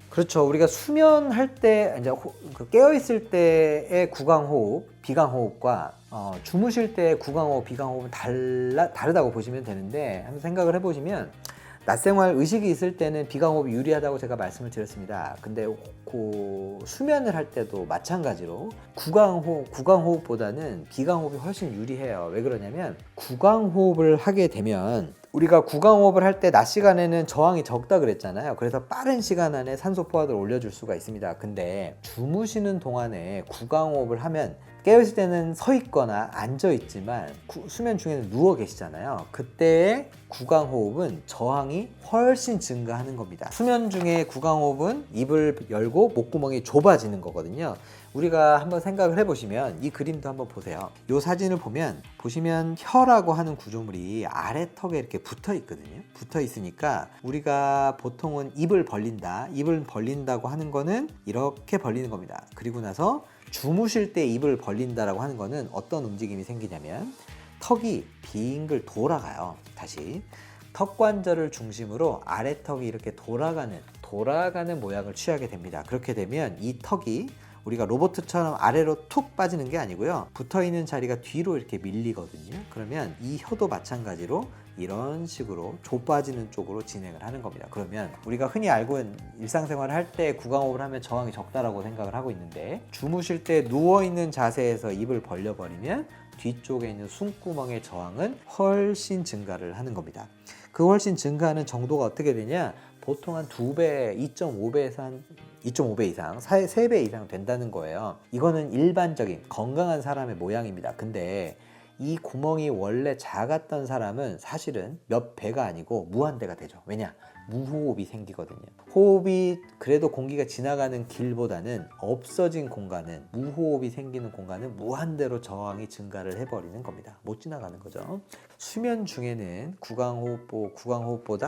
그렇죠. 우리가 수면할 때 이제 깨어 있을 때의 구강호흡, 비강호흡과 주무실 때 구강호흡, 비강호흡은 다르다고 보시면 되는데, 한번 생각을 해보시면 낮생활 의식이 있을 때는 비강호흡이 유리하다고 제가 말씀을 드렸습니다. 근데 수면을 할 때도 마찬가지로 구강호흡보다는 비강호흡이 훨씬 유리해요. 왜 그러냐면 구강호흡을 하게 되면 우리가 구강호흡을 할 때 낮 시간에는 저항이 적다 그랬잖아요. 그래서 빠른 시간 안에 산소 포화도를 올려줄 수가 있습니다. 근데 주무시는 동안에 구강호흡을 하면 깨어있을 때는 서 있거나 앉아 있지만 수면 중에는 누워 계시잖아요. 그때의 구강호흡은 저항이 훨씬 증가하는 겁니다. 수면 중에 구강호흡은 입을 열고 목구멍이 좁아지는 거거든요. 우리가 한번 생각을 해보시면 이 그림도 한번 보세요. 이 사진을 보시면 혀라고 하는 구조물이 아래턱에 이렇게 붙어 있거든요. 붙어 있으니까 우리가 보통은 입을 벌린다고 하는 거는 이렇게 벌리는 겁니다. 그리고 나서 주무실 때 입을 벌린다라고 하는 거는 어떤 움직임이 생기냐면 턱이 빙글 돌아가요. 다시 턱관절을 중심으로 아래턱이 이렇게 돌아가는 모양을 취하게 됩니다. 그렇게 되면 이 턱이 우리가 로봇처럼 아래로 툭 빠지는 게 아니고요. 붙어있는 자리가 뒤로 이렇게 밀리거든요. 그러면 이 혀도 마찬가지로 이런 식으로 좁아지는 쪽으로 진행을 하는 겁니다. 그러면 우리가 흔히 알고 있는 일상생활을 할 때 구강호흡을 하면 저항이 적다라고 생각을 하고 있는데, 주무실 때 누워있는 자세에서 입을 벌려버리면 뒤쪽에 있는 숨구멍의 저항은 훨씬 증가를 하는 겁니다. 그 훨씬 증가하는 정도가 어떻게 되냐, 보통 한 2배, 2.5배 이상, 3배 이상 된다는 거예요. 이거는 일반적인 건강한 사람의 모양입니다. 근데 이 구멍이 원래 작았던 사람은 사실은 몇 배가 아니고 무한대가 되죠. 왜냐? 무호흡이 생기거든요. 호흡이 그래도 공기가 지나가는 길보다는 없어진 공간은, 무호흡이 생기는 공간은 무한대로 저항이 증가를 해버리는 겁니다. 못 지나가는 거죠. 수면 중에는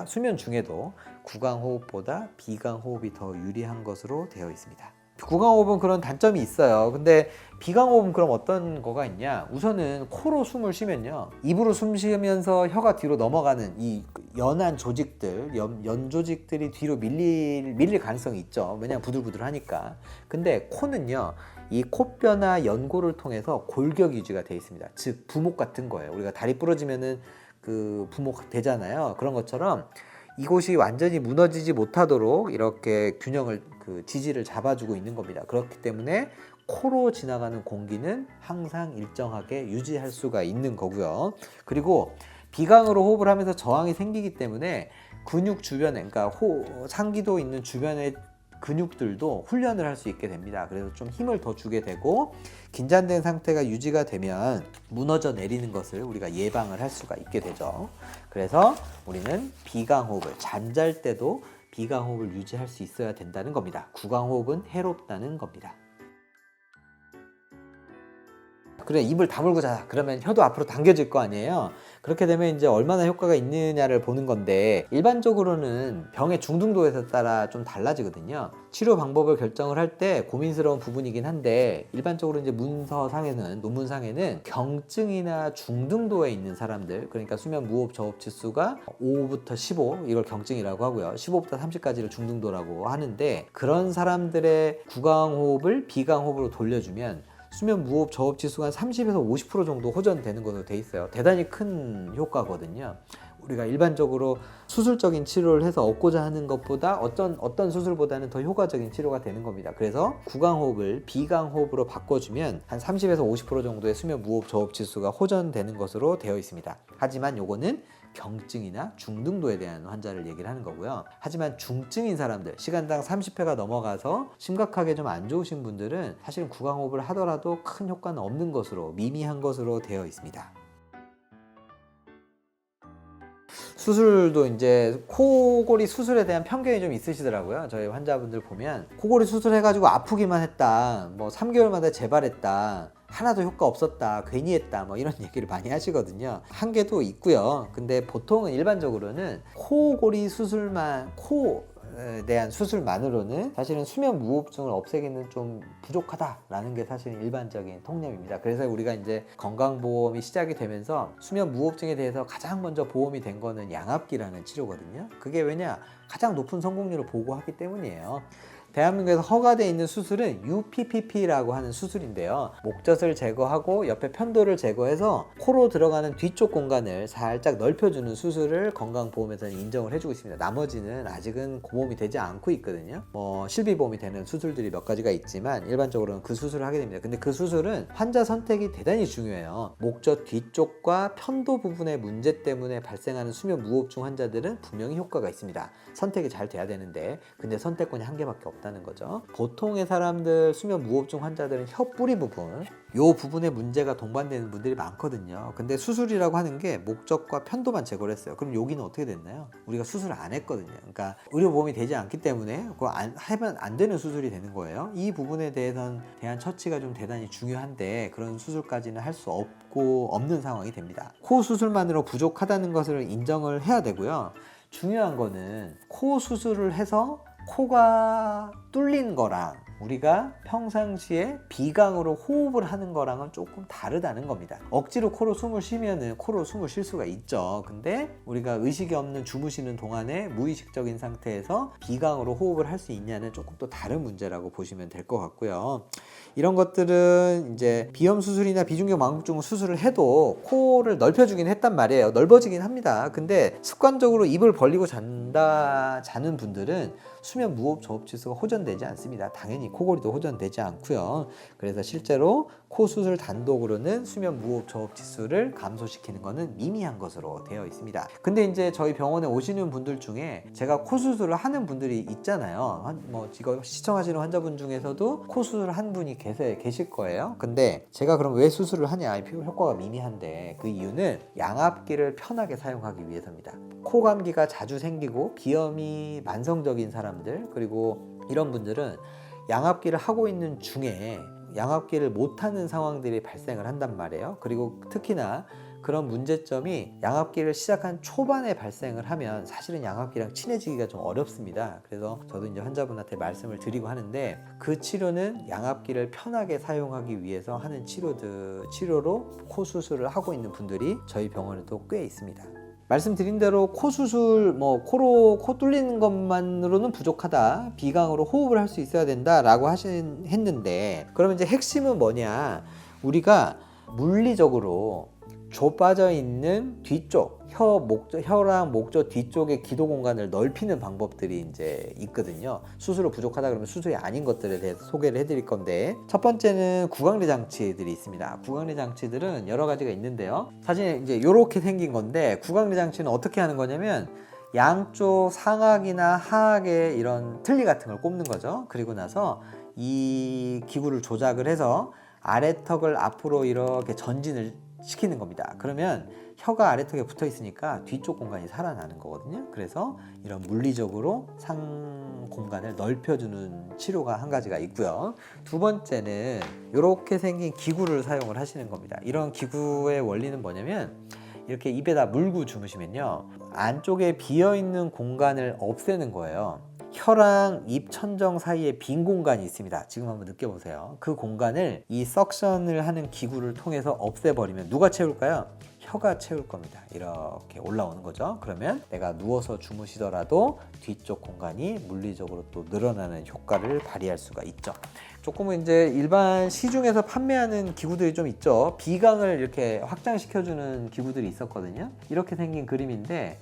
수면 중에도 구강호흡보다 비강호흡이 더 유리한 것으로 되어 있습니다. 구강호흡은 그런 단점이 있어요. 근데 비강호흡은 그럼 어떤 거가 있냐? 우선은 코로 숨을 쉬면요, 입으로 숨 쉬면서 혀가 뒤로 넘어가는 이 연한 조직들, 연 조직들이 뒤로 밀릴 가능성이 있죠. 왜냐하면 부들부들하니까. 근데 코는요, 이 코뼈나 연골을 통해서 골격 유지가 되어 있습니다. 즉 부목 같은 거예요. 우리가 다리 부러지면은 그 부목 되잖아요. 그런 것처럼 이곳이 완전히 무너지지 못하도록 이렇게 지지를 잡아주고 있는 겁니다. 그렇기 때문에 코로 지나가는 공기는 항상 일정하게 유지할 수가 있는 거고요. 그리고 비강으로 호흡을 하면서 저항이 생기기 때문에 근육 주변에, 그러니까 상기도 있는 주변의 근육들도 훈련을 할 수 있게 됩니다. 그래서 좀 힘을 더 주게 되고, 긴장된 상태가 유지가 되면 무너져 내리는 것을 우리가 예방을 할 수가 있게 되죠. 그래서 우리는 비강호흡을, 잠잘 때도 비강호흡을 유지할 수 있어야 된다는 겁니다. 구강호흡은 해롭다는 겁니다. 그래, 입을 다물고 자. 그러면 혀도 앞으로 당겨질 거 아니에요. 그렇게 되면 이제 얼마나 효과가 있느냐를 보는 건데, 일반적으로는 병의 중등도에 따라 좀 달라지거든요. 치료 방법을 결정을 할 때 고민스러운 부분이긴 한데, 일반적으로 이제 논문상에는 경증이나 중등도에 있는 사람들, 그러니까 수면 무호흡 저호흡 지수가 5부터 15, 이걸 경증이라고 하고요, 15부터 30까지를 중등도라고 하는데, 그런 사람들의 구강호흡을 비강호흡으로 돌려주면 수면 무호흡 저호흡 지수가 한 30에서 50% 정도 호전되는 것으로 돼 있어요. 대단히 큰 효과거든요. 우리가 일반적으로 수술적인 치료를 해서 얻고자 하는 것보다 어떤 수술보다는 더 효과적인 치료가 되는 겁니다. 그래서 구강호흡을 비강호흡으로 바꿔주면 한 30에서 50% 정도의 수면 무호흡 저호흡 지수가 호전되는 것으로 되어 있습니다. 하지만 요거는 경증이나 중등도에 대한 환자를 얘기를 하는 거고요. 하지만 중증인 사람들, 시간당 30회가 넘어가서 심각하게 좀 안 좋으신 분들은 사실은 구강호흡을 하더라도 큰 효과는 없는 것으로, 미미한 것으로 되어 있습니다. 수술도 이제 코골이 수술에 대한 편견이 좀 있으시더라고요. 저희 환자분들 보면 코골이 수술해가지고 아프기만 했다, 뭐 3개월마다 재발했다, 하나도 효과 없었다, 괜히 했다, 뭐 이런 얘기를 많이 하시거든요. 한계도 있고요. 근데 보통은 일반적으로는 코골이 수술만, 대한 수술만으로는 사실은 수면 무호흡증을 없애기는 좀 부족하다라는 게 사실은 일반적인 통념입니다. 그래서 우리가 이제 건강보험이 시작이 되면서 수면 무호흡증에 대해서 가장 먼저 보험이 된 거는 양압기라는 치료거든요. 그게 왜냐? 가장 높은 성공률을 보고하기 때문이에요. 대한민국에서 허가되어 있는 수술은 UPPP라고 하는 수술인데요. 목젖을 제거하고 옆에 편도를 제거해서 코로 들어가는 뒤쪽 공간을 살짝 넓혀주는 수술을 건강보험에서는 인정을 해주고 있습니다. 나머지는 아직은 보험이 되지 않고 있거든요. 실비보험이 되는 수술들이 몇 가지가 있지만 일반적으로는 그 수술을 하게 됩니다. 근데 그 수술은 환자 선택이 대단히 중요해요. 목젖 뒤쪽과 편도 부분의 문제 때문에 발생하는 수면 무호흡증 환자들은 분명히 효과가 있습니다. 선택이 잘 돼야 되는데 근데 선택권이 한 개밖에 없다는 거죠. 보통의 사람들 수면 무호흡증 환자들은 혀 뿌리 부분 요 부분에 문제가 동반되는 분들이 많거든요. 근데 수술이라고 하는 게 목젖과 편도만 제거를 했어요. 그럼 여기는 어떻게 됐나요? 우리가 수술을 안 했거든요. 그러니까 의료보험이 되지 않기 때문에 그거 하면 안 되는 수술이 되는 거예요. 이 부분에 대한 처치가 좀 대단히 중요한데 그런 수술까지는 할 수 없는 상황이 됩니다. 코 수술만으로 부족하다는 것을 인정을 해야 되고요. 중요한 거는 코 수술을 해서 코가 뚫린 거랑 우리가 평상시에 비강으로 호흡을 하는 거랑은 조금 다르다는 겁니다. 억지로 코로 숨을 쉬면은 코로 숨을 쉴 수가 있죠. 근데 우리가 의식이 없는 주무시는 동안에 무의식적인 상태에서 비강으로 호흡을 할 수 있냐는 조금 또 다른 문제라고 보시면 될 것 같고요. 이런 것들은 이제 비염 수술이나 비중격 망곡증 수술을 해도 코를 넓혀주긴 했단 말이에요. 넓어지긴 합니다. 근데 습관적으로 입을 벌리고 자는 분들은 수면 무호흡 저흡 지수가 호전되지 않습니다. 당연히 코골이도 호전되지 않고요. 그래서 실제로 코 수술 단독으로는 수면 무호흡 저흡 지수를 감소시키는 것은 미미한 것으로 되어 있습니다. 근데 이제 저희 병원에 오시는 분들 중에 제가 코 수술을 하는 분들이 있잖아요. 지금 시청하시는 환자분 중에서도 코 수술을 한 분이 계실 거예요. 근데 제가 그럼 왜 수술을 하냐? 효과가 미미한데 그 이유는 양압기를 편하게 사용하기 위해서입니다. 코 감기가 자주 생기고 비염이 만성적인 사람들 그리고 이런 분들은 양압기를 하고 있는 중에 양압기를 못하는 상황들이 발생을 한단 말이에요. 그리고 특히나 그런 문제점이 양압기를 시작한 초반에 발생을 하면 사실은 양압기랑 친해지기가 좀 어렵습니다. 그래서 저도 이제 환자분한테 말씀을 드리고 하는데 그 치료는 양압기를 편하게 사용하기 위해서 하는 치료로 코 수술을 하고 있는 분들이 저희 병원에도 꽤 있습니다. 말씀드린 대로 코 수술, 코로 코 뚫리는 것만으로는 부족하다. 비강으로 호흡을 할 수 있어야 된다라고 했는데, 그러면 이제 핵심은 뭐냐? 우리가 물리적으로 조 빠져 있는 뒤쪽 혀랑 목젖 뒤쪽의 기도 공간을 넓히는 방법들이 이제 있거든요. 수술로 부족하다 그러면 수술이 아닌 것들에 대해서 소개를 해드릴 건데, 첫 번째는 구강리 장치들이 있습니다. 구강리 장치들은 여러 가지가 있는데요. 사실 이제 이렇게 생긴 건데, 구강리 장치는 어떻게 하는 거냐면 양쪽 상악이나 하악에 이런 틀니 같은 걸 꼽는 거죠. 그리고 나서 이 기구를 조작을 해서 아래턱을 앞으로 이렇게 전진을 시키는 겁니다. 그러면 혀가 아래턱에 붙어 있으니까 뒤쪽 공간이 살아나는 거거든요. 그래서 이런 물리적으로 상 공간을 넓혀주는 치료가 한 가지가 있고요. 두 번째는 이렇게 생긴 기구를 사용을 하시는 겁니다. 이런 기구의 원리는 뭐냐면 이렇게 입에다 물고 주무시면요, 안쪽에 비어있는 공간을 없애는 거예요. 혀랑 입 천정 사이에 빈 공간이 있습니다. 지금 한번 느껴보세요. 그 공간을 이 석션을 하는 기구를 통해서 없애버리면 누가 채울까요? 혀가 채울 겁니다. 이렇게 올라오는 거죠. 그러면 내가 누워서 주무시더라도 뒤쪽 공간이 물리적으로 또 늘어나는 효과를 발휘할 수가 있죠. 조금은 이제 일반 시중에서 판매하는 기구들이 좀 있죠. 비강을 이렇게 확장시켜주는 기구들이 있었거든요. 이렇게 생긴 그림인데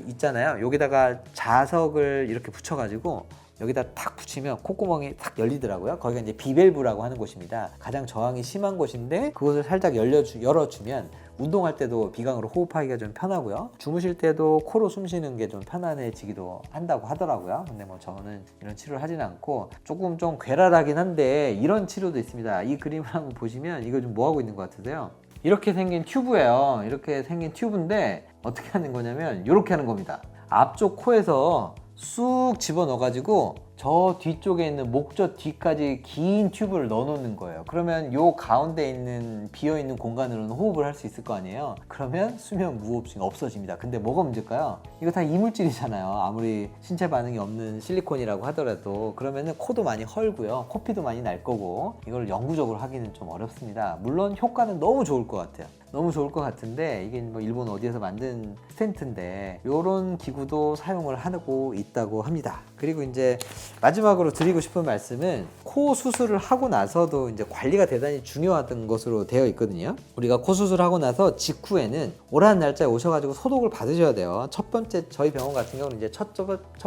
있잖아요. 여기다가 자석을 이렇게 붙여가지고 여기다 탁 붙이면 콧구멍이 탁 열리더라고요. 거기가 이제 비밸브라고 하는 곳입니다. 가장 저항이 심한 곳인데 그곳을 살짝 열어주면 운동할 때도 비강으로 호흡하기가 좀 편하고요. 주무실 때도 코로 숨 쉬는 게 좀 편안해지기도 한다고 하더라고요. 근데 저는 이런 치료를 하진 않고 조금 좀 괴랄하긴 한데 이런 치료도 있습니다. 이 그림을 한번 보시면 이거 좀 뭐 하고 있는 것 같으세요? 이렇게 생긴 튜브예요. 이렇게 생긴 튜브인데 어떻게 하는 거냐면 이렇게 하는 겁니다. 앞쪽 코에서 쑥 집어넣어 가지고 저 뒤쪽에 있는 목젖 뒤까지 긴 튜브를 넣어 놓는 거예요. 그러면 요 가운데 있는 비어 있는 공간으로는 호흡을 할 수 있을 거 아니에요. 그러면 수면 무호흡증이 없어집니다. 근데 뭐가 문제일까요? 이거 다 이물질이잖아요. 아무리 신체 반응이 없는 실리콘이라고 하더라도. 그러면은 코도 많이 헐고요, 코피도 많이 날 거고, 이걸 영구적으로 하기는 좀 어렵습니다. 물론 효과는 너무 좋을 것 같아요. 너무 좋을 것 같은데, 이게 뭐 일본 어디에서 만든 스텐트인데 요런 기구도 사용을 하고 있다고 합니다. 그리고 이제 마지막으로 드리고 싶은 말씀은, 코 수술을 하고 나서도 이제 관리가 대단히 중요하던 것으로 되어 있거든요. 우리가 코 수술하고 나서 직후에는 오라는 날짜에 오셔가지고 소독을 받으셔야 돼요. 첫 번째, 저희 병원 같은 경우는 이제 첫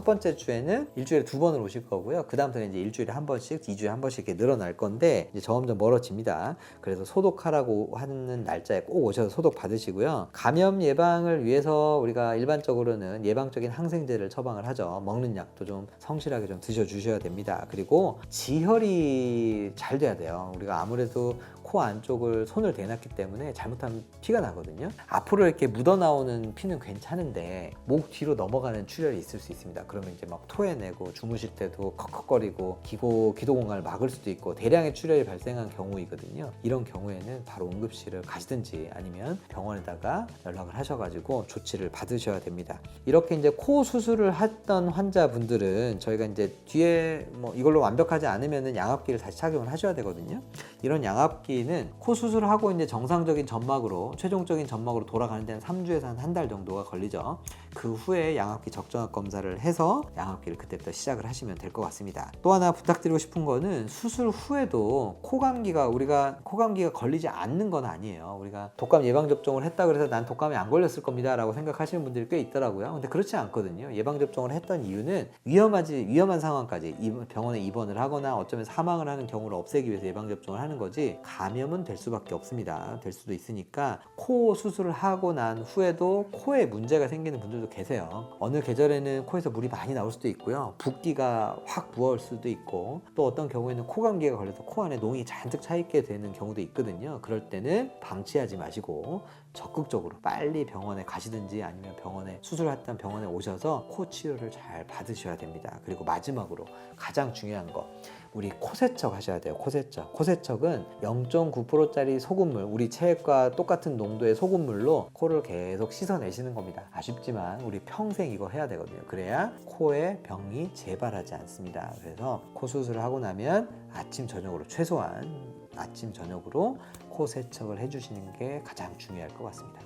번째 주에는 일주일에 2번을 오실 거고요. 그 다음부터는 이제 일주일에 한 번씩, 2주에 한 번씩 이렇게 늘어날 건데, 이제 점점 멀어집니다. 그래서 소독하라고 하는 날짜에 꼭 오셔서 소독 받으시고요. 감염 예방을 위해서 우리가 일반적으로는 예방적인 항생제를 처방을 하죠. 먹는 약도 좀 성실하게 좀 드셔주셔야 됩니다. 그리고 지혈이 잘 돼야 돼요. 우리가 아무래도 코 안쪽을 손을 대놨기 때문에 잘못하면 피가 나거든요. 앞으로 이렇게 묻어나오는 피는 괜찮은데 목 뒤로 넘어가는 출혈이 있을 수 있습니다. 그러면 이제 막 토해내고, 주무실 때도 컥컥거리고 기도 공간을 막을 수도 있고 대량의 출혈이 발생한 경우이거든요. 이런 경우에는 바로 응급실을 가시든지 아니면 병원에다가 연락을 하셔가지고 조치를 받으셔야 됩니다. 이렇게 이제 코 수술을 했던 환자분들은 저희가 이제 뒤에 뭐 이걸로 완벽하지 않으면은 양압기를 다시 착용을 하셔야 되거든요. 이런 양압기는 코 수술을 하고 이제 정상적인 점막으로, 최종적인 점막으로 돌아가는 데는 3주에서 한 달 정도가 걸리죠. 그 후에 양압기 적정압 검사를 해서 양압기를 그때부터 시작을 하시면 될 것 같습니다. 또 하나 부탁드리고 싶은 거는, 수술 후에도 우리가 코감기가 걸리지 않는 건 아니에요. 우리가 독감 예방접종을 했다 그래서 난 독감이 안 걸렸을 겁니다 라고 생각하시는 분들이 꽤 있더라고요. 근데 그렇지 않거든요. 예방접종을 했던 이유는 위험한 상황까지 병원에 입원을 하거나 어쩌면 사망을 하는 경우를 없애기 위해서 예방접종을 하는 거지, 감염은 될 수밖에 없습니다. 될 수도 있으니까 코 수술을 하고 난 후에도 코에 문제가 생기는 분들도 계세요. 어느 계절에는 코에서 물이 많이 나올 수도 있고요, 붓기가 확 부어올 수도 있고, 또 어떤 경우에는 코감기가 걸려서 코 안에 농이 잔뜩 차 있게 되는 경우도 있거든요. 그럴 때는 방치하지 마시고 적극적으로 빨리 병원에 가시든지 아니면 수술했던 병원에 오셔서 코 치료를 잘 받으셔야 됩니다. 그리고 마지막으로 가장 중요한 거, 우리 코세척 하셔야 돼요. 코세척은 0.9%짜리 소금물, 우리 체액과 똑같은 농도의 소금물로 코를 계속 씻어내시는 겁니다. 아쉽지만 우리 평생 이거 해야 되거든요. 그래야 코에 병이 재발하지 않습니다. 그래서 코 수술을 하고 나면 최소한 아침 저녁으로 코 세척을 해주시는 게 가장 중요할 것 같습니다.